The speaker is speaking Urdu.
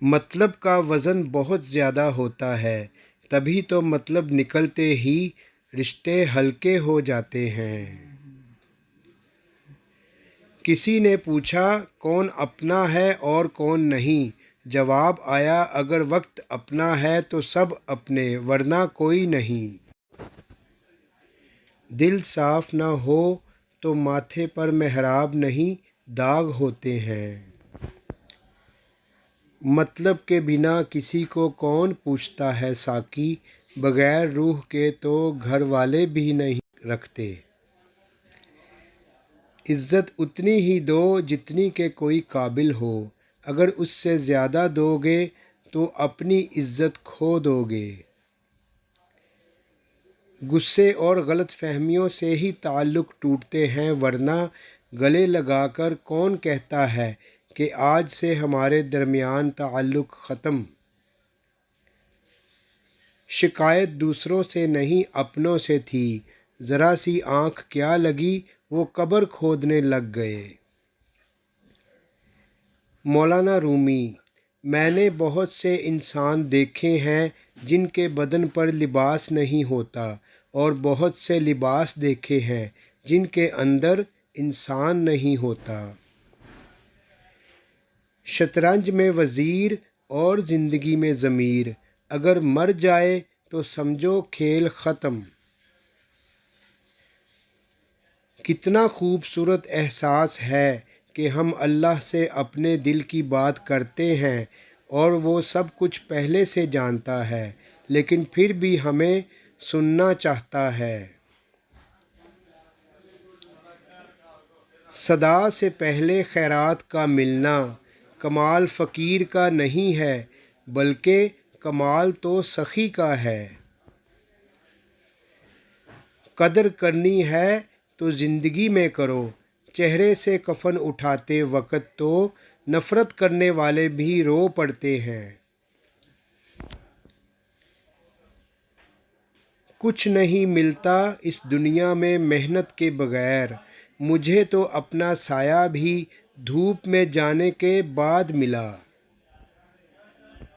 مطلب کا وزن بہت زیادہ ہوتا ہے، تبھی تو مطلب نکلتے ہی رشتے ہلکے ہو جاتے ہیں۔ کسی نے پوچھا کون اپنا ہے اور کون نہیں؟ جواب آیا اگر وقت اپنا ہے تو سب اپنے ورنہ کوئی نہیں۔ دل صاف نہ ہو تو ماتھے پر محراب نہیں داغ ہوتے ہیں۔ مطلب کے بنا کسی کو کون پوچھتا ہے ساقی، بغیر روح کے تو گھر والے بھی نہیں رکھتے۔ عزت اتنی ہی دو جتنی کہ کوئی قابل ہو، اگر اس سے زیادہ دو گے تو اپنی عزت کھو دو گے۔ غصے اور غلط فہمیوں سے ہی تعلق ٹوٹتے ہیں، ورنہ گلے لگا کر کون کہتا ہے کہ آج سے ہمارے درمیان تعلق ختم۔ شکایت دوسروں سے نہیں اپنوں سے تھی، ذرا سی آنکھ کیا لگی وہ قبر کھودنے لگ گئے۔ مولانا رومی۔ میں نے بہت سے انسان دیکھے ہیں جن کے بدن پر لباس نہیں ہوتا، اور بہت سے لباس دیکھے ہیں جن کے اندر انسان نہیں ہوتا۔ شطرنج میں وزیر اور زندگی میں ضمیر، اگر مر جائے تو سمجھو کھیل ختم۔ کتنا خوبصورت احساس ہے کہ ہم اللہ سے اپنے دل کی بات کرتے ہیں اور وہ سب کچھ پہلے سے جانتا ہے، لیکن پھر بھی ہمیں سننا چاہتا ہے۔ صدا سے پہلے خیرات کا ملنا کمال فقیر کا نہیں ہے، بلکہ کمال تو سخی کا ہے۔ قدر کرنی ہے تو زندگی میں کرو، چہرے سے کفن اٹھاتے وقت تو نفرت کرنے والے بھی رو پڑتے ہیں۔ کچھ نہیں ملتا اس دنیا میں محنت کے بغیر، مجھے تو اپنا سایہ بھی دھوپ میں جانے کے بعد ملا۔